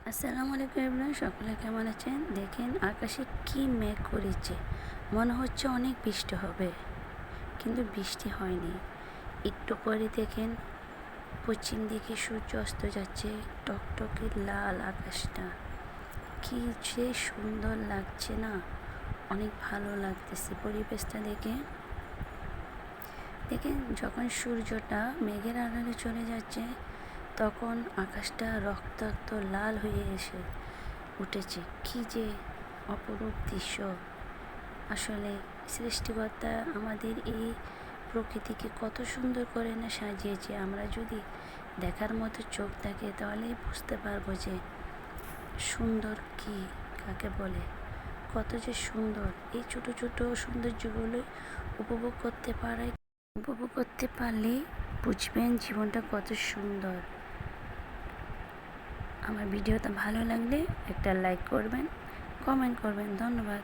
আসসালামু আলাইকুম এভরিওয়ান, সকলে কেমন আছেন? দেখেন আকাশে কি মেঘ করেছে, মনে হচ্ছে অনেক বৃষ্টি হবে, কিন্তু বৃষ্টি হয়নি। একটু পরে দেখেন পশ্চিম দিকে সূর্য অস্ত যাচ্ছে, টকটকে লাল আকাশটা কি যে সুন্দর লাগছে না, অনেক ভালো লাগতেছে পরিবেশটা দেখে। দেখেন যখন সূর্যটা মেঘের আড়ালে চলে যাচ্ছে তখন আকাশটা রক্তাক্ত লাল হয়ে এসে উঠেছে, কি যে অপরূপ দৃশ্য। আসলে সৃষ্টিকর্তা আমাদের এই প্রকৃতিকে কত সুন্দর করে না সাজিয়েছে। আমরা যদি দেখার মতো চোখ থাকে তাহলেই বুঝতে পারবো যে সুন্দর কি কাকে বলে, কত যে সুন্দর। এই ছোট ছোট সৌন্দর্যগুলো উপভোগ করতে পারলে বুঝবেন জীবনটা কত সুন্দর। আমার ভিডিওটা ভালো লাগলে একটা লাইক করবেন, কমেন্ট করবেন। ধন্যবাদ।